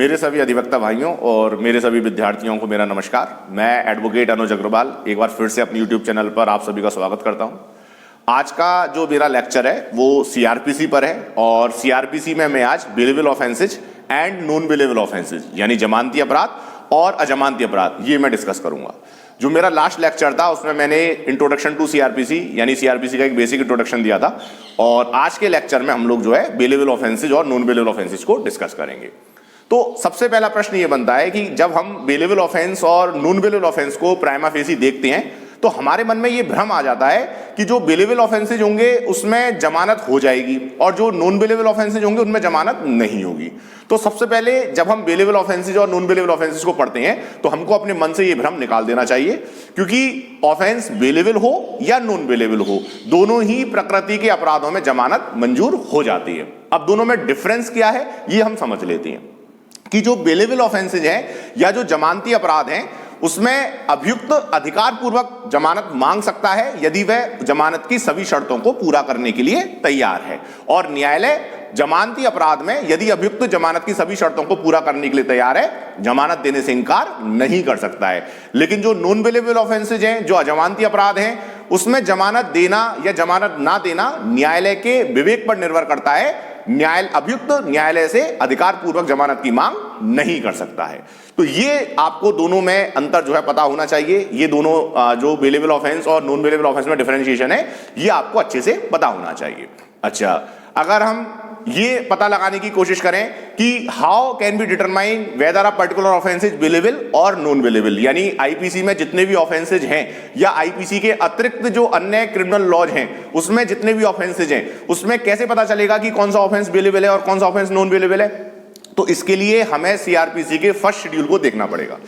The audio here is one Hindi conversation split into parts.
मेरे सभी अधिवक्ता भाइयों और मेरे सभी विद्यार्थियों को मेरा नमस्कार। मैं एडवोकेट अनुज अग्रवाल एक बार फिर से अपनी यूट्यूब चैनल पर आप सभी का स्वागत करता हूं। आज का जो मेरा लेक्चर है वो सीआरपीसी पर है और सीआरपीसी में मैं आज bailable offences and non bailable offences यानी जमानती अपराध और अजमानती अपराध ये मैं डिस्कस करूंगा। जो मेरा लास्ट लेक्चर था उसमें मैंने इंट्रोडक्शन टू सीआरपीसी यानी सीआरपीसी का एक बेसिक इंट्रोडक्शन दिया था और आज के लेक्चर में हम लोग जो है बेलेबल ऑफेंसेज और नॉन बेलेबल ऑफेंसेज को डिस्कस करेंगे। तो सबसे पहला प्रश्न ये बनता है कि जब हम बेलेबल ऑफेंस और नॉन बेलेबल ऑफेंस को प्राइमा फेसी देखते हैं तो हमारे मन में ये भ्रम आ जाता है कि जो बेलेबल ऑफेंसेज होंगे उसमें जमानत हो जाएगी और जो नॉन बेलेबल ऑफेंसेज होंगे उनमें जमानत नहीं होगी। तो सबसे पहले जब हम बेलेबल ऑफेंसेज और नॉन बेलेबल ऑफेंसेज को पढ़ते हैं तो हमको अपने मन से ये भ्रम निकाल देना चाहिए, क्योंकि ऑफेंस बेलेबल हो या नॉन बेलेबल हो दोनों ही प्रकृति के अपराधों में जमानत मंजूर हो जाती है। अब दोनों में डिफरेंस क्या है ये हम समझ लेते हैं कि जो बेलेबल ऑफेंसेज है या जो जमानती अपराध हैं उसमें अभियुक्त अधिकार पूर्वक जमानत मांग सकता है यदि वह जमानत की सभी शर्तों को पूरा करने के लिए तैयार है, और न्यायालय जमानती अपराध में यदि अभियुक्त जमानत की सभी शर्तों को पूरा करने के लिए तैयार है जमानत देने से इनकार नहीं कर सकता है। लेकिन जो नॉन बेलेबल ऑफेंसेज हैं जो अजमानती अपराध हैं उसमें जमानत देना या जमानत ना देना न्यायालय के विवेक पर निर्भर करता है। अभियुक्त न्यायालय से अधिकार पूर्वक जमानत की मांग नहीं कर सकता है। तो ये आपको दोनों में अंतर जो है पता होना चाहिए। ये दोनों जो बेलेबल ऑफेंस और नॉन बेलेबल ऑफेंस में डिफरेंशिएशन है ये आपको अच्छे से पता होना चाहिए। अच्छा, अगर हम ये पता लगाने की कोशिश करें कि how can be determine whether a particular offence is bailable और नॉन बेलेबल, यानी आईपीसी में जितने भी ऑफेंसेज हैं या आईपीसी के अतिरिक्त जो अन्य क्रिमिनल लॉज हैं उसमें जितने भी ऑफेंसेज हैं उसमें कैसे पता चलेगा कि कौन सा ऑफेंस बेलेबल है और कौन सा ऑफेंस नॉन बेलेबल है? तो इसके लिए हमें सीआरपीसी के फर्स्ट शेड्यूल को देखना पड़ेगा।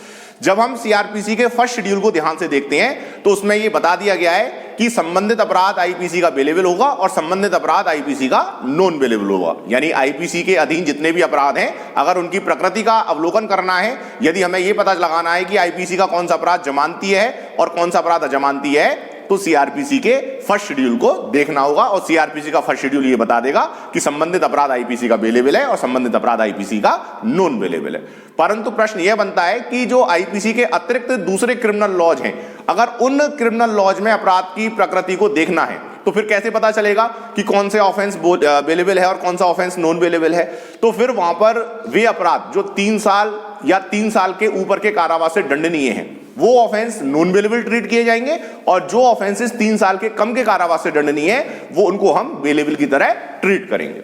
जब हम सीआरपीसी के फर्स्ट शेड्यूल को ध्यान से देखते हैं तो उसमें यह बता दिया गया है कि संबंधित अपराध आईपीसी का बेलेबल होगा और संबंधित अपराध आईपीसी का नॉन बेलेबल होगा। यानी आईपीसी के अधीन जितने भी अपराध हैं अगर उनकी प्रकृति का अवलोकन करना है, यदि हमें यह पता लगाना है कि आईपीसी का कौन सा अपराध जमानती है और कौन सा अपराध अजमानती है, तो सीआरपीसी के फर्स्ट शेड्यूल को देखना होगा और सीआरपीसी का फर्स्ट शेड्यूल ये बता देगा कि संबंधित अपराध आईपीसी का बेलेबल है और संबंधित अपराध आईपीसी का नॉन बेलेबल है। परंतु प्रश्न यह बनता है कि जो आईपीसी के अतिरिक्त दूसरे क्रिमिनल लॉज हैं अगर उन क्रिमिनल लॉज में अपराध की प्रकृति को देखना है तो फिर कैसे पता चलेगा कि कौन से ऑफेंस बेलेबल है और कौन सा ऑफेंस नॉन बेलेबल है? तो फिर वहां पर वे अपराध जो 3 साल या 3 साल के ऊपर के कारावास से दंडनीय हैं वो ऑफेंस नॉन बेलेबल ट्रीट किए जाएंगे और जो ऑफेंसेस 3 साल के कम के कारावास से दंडनीय है वो उनको हम बेलेबल की तरह ट्रीट करेंगे।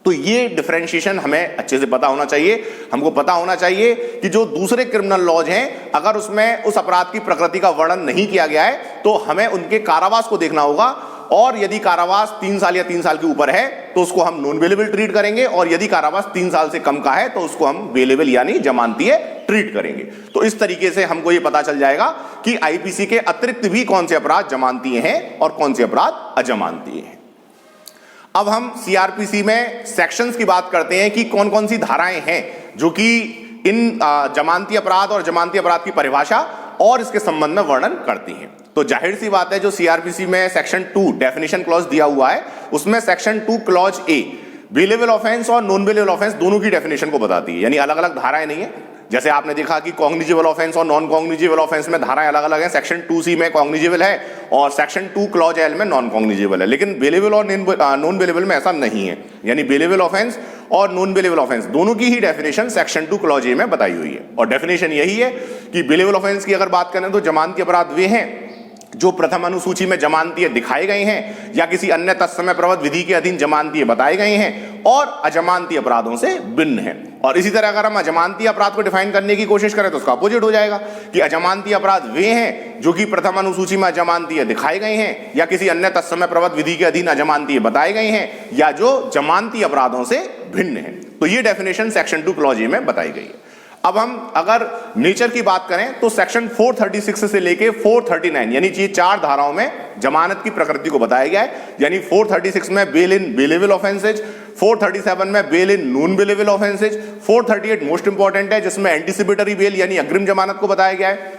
तो ये डिफरेंशिएशन हमें अच्छे से पता होना चाहिए। हमको पता होना चाहिए कि जो दूसरे क्रिमिनल लॉज हैं अगर उसमें उस अपराध की प्रकृति का वर्णन नहीं किया गया है तो हमें उनके कारावास को देखना होगा और यदि कारावास 3 साल या 3 साल के ऊपर है तो उसको हम नॉन बेलेबल ट्रीट करेंगे और यदि कारावास 3 साल से कम का है तो उसको हम बेलेबल यानी जमानतीय ट्रीट करेंगे। तो इस तरीके से हमको ये पता चल जाएगा कि आईपीसी के अतिरिक्त भी कौन से अपराध जमानतीय हैं और कौन से अपराध अजमानतीय हैं। अब हम सीआरपीसी में सेक्शंस की बात करते हैं कि कौन कौन सी धाराएं हैं जो कि इन जमानती अपराध और जमानती अपराध की परिभाषा और इसके संबंध में वर्णन करती हैं। तो जाहिर सी बात है जो सीआरपीसी में सेक्शन 2 डेफिनेशन क्लॉज दिया हुआ है उसमें section 2 clause A bailable offence और नॉन बेलेबल ऑफेंस दोनों की डेफिनेशन को बताती है, यानी अलग अलग धाराएं नहीं है। जैसे आपने देखा कि कॉग्निजेबल ऑफेंस और नॉन कॉग्निजेबल ऑफेंस में धाराएं अलग अलग हैं। सेक्शन 2C में कॉग्निजेबल है और सेक्शन 2 क्लॉज एल में नॉन कॉग्निजेबल है, लेकिन बेलेबल और नॉन बेलेबल में ऐसा नहीं है। यानी बेलेबल ऑफेंस और नॉन बेलेबल ऑफेंस दोनों की ही डेफिनेशन सेक्शन 2 क्लॉज ए में बताई हुई है और डेफिनेशन यही है कि बेलेबल ऑफेंस की अगर बात करें तो जमानती अपराध वे हैं जो प्रथम अनुसूची में जमानतीय दिखाए गए हैं या किसी अन्य तत्समय प्रवर्त विधि के अधीन जमानतीय बताए गए हैं और अजमानती अपराधों से भिन्न है। और इसी तरह अगर हम अजमानती अपराध को डिफाइन करने की कोशिश करें तो उसका अपोजिट हो जाएगा कि अजमानती अपराध वे हैं जो कि प्रथम अनुसूची में अजमानतीय दिखाए गए हैं या किसी अन्य तत्समय प्रवर्त विधि के अधीन अजमानतीय बताए गए हैं या जो जमानती अपराधों से भिन्न है। तो ये डेफिनेशन सेक्शन 2 क्लॉज ए में बताई गई है। अब हम अगर नेचर की बात करें तो सेक्शन 436 से लेके 439 यानी ये 4 धाराओं में जमानत की प्रकृति को बताया गया है। यानी 436 में बेल इन बेलेबल ऑफेंसेज, 437 में bail in non bailable offences, 438 most important है जिसमें एंटीसिपेटरी बेल यानी अग्रिम जमानत को बताया गया है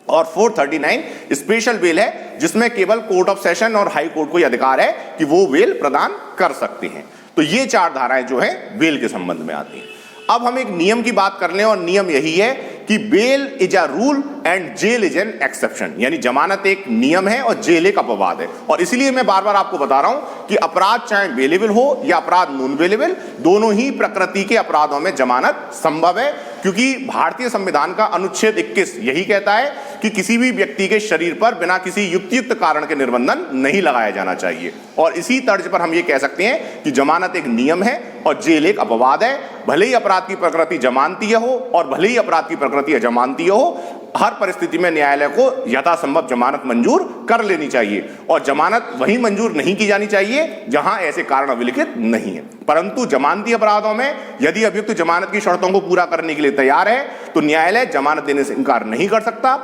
और 439 स्पेशल बेल है जिसमें केवल कोर्ट ऑफ सेशन और हाई कोर्ट को यह अधिकार है कि वो बेल प्रदान कर सकते हैं। तो ये 4 धाराएं जो है बेल के संबंध में आती हैं। अब हम एक नियम की बात कर लें और नियम यही है कि bail is a rule and jail is an exception, यानी जमानत एक नियम है और जेल एक अपवाद है। और इसलिए मैं बार बार आपको बता रहा हूं कि अपराध चाहे बेलेबल हो या अपराध नॉन बेलेबल, दोनों ही प्रकृति के अपराधों में जमानत संभव है, क्योंकि भारतीय संविधान का अनुच्छेद 21 यही कहता है कि किसी भी व्यक्ति के शरीर पर बिना किसी युक्तियुक्त कारण के निर्बंधन नहीं लगाया जाना चाहिए। और इसी तर्ज पर हम ये कह सकते हैं कि जमानत एक नियम है और जेल एक अपवाद है। भले ही अपराध की प्रकृति जमानतीय हो और भले ही अपराध की प्रकृति अजमानतीय हो, हर परिस्थिति में न्यायालय को यथासंभव जमानत मंजूर कर लेनी चाहिए। और जमानत वहीं मंजूर नहीं की जानी चाहिए जहां ऐसे कारण अभिलिखित नहीं है। परंतु जमानती अपराधों में यदि अभियुक्त जमानत की शर्तों को पूरा करने के लिए तैयार है तो न्यायालय जमानत देने से इनकार नहीं कर सकता।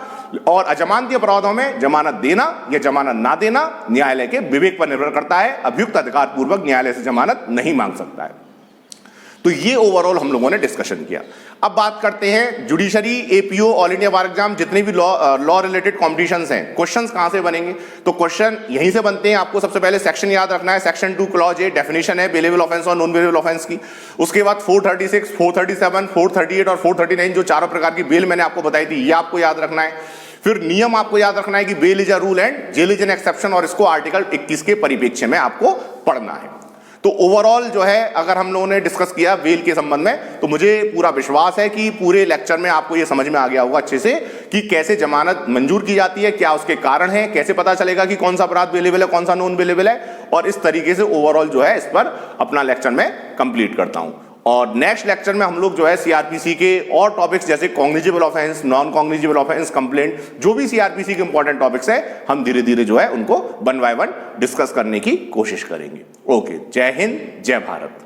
और अजमानती अपराधों में जमानत देना या जमानत ना देना न्यायालय के विवेक पर निर्भर करता है। अभियुक्त अधिकार पूर्वक न्यायालय से जमानत नहीं मांग सकता है। तो ये ओवरऑल हम लोगों ने डिस्कशन किया। अब बात करते हैं जुडिशरी, एपीओ, ऑल इंडिया बार एग्जाम, जितने भी लॉ रिलेटेड कॉम्पिटिशंस हैं, क्वेश्चंस कहां से बनेंगे? तो क्वेश्चन यहीं से बनते हैं। आपको सबसे पहले सेक्शन याद रखना है। सेक्शन 2 क्लॉज ए डेफिनेशन है बेलेबल ऑफेंस और नॉन बेलेबल ऑफेंस की। उसके बाद 436, 437, 438 और 439 जो चारों प्रकार की बेल मैंने आपको बताई थी, ये आपको याद रखना है। फिर नियम आपको याद रखना है कि bail is a rule and jail is an exception, और इसको आर्टिकल 21 के परिप्रेक्ष्य में आपको पढ़ना है। तो ओवरऑल जो है अगर हम लोगों ने डिस्कस किया बेल के संबंध में, तो मुझे पूरा विश्वास है कि पूरे लेक्चर में आपको ये समझ में आ गया होगा अच्छे से कि कैसे जमानत मंजूर की जाती है, क्या उसके कारण है, कैसे पता चलेगा कि कौन सा अपराध बेलेबल है, कौन सा नॉन बेलेबल है। और इस तरीके से ओवरऑल जो है इस पर अपना लेक्चर में कंप्लीट करता हूं। और नेक्स्ट लेक्चर में हम लोग जो है सीआरपीसी के और टॉपिक्स जैसे cognizable offence, non cognizable offence, complaint, जो भी सीआरपीसी के इंपॉर्टेंट टॉपिक्स है, हम धीरे धीरे जो है उनको वन बाय वन डिस्कस करने की कोशिश करेंगे। ओके, जय हिंद, जय भारत।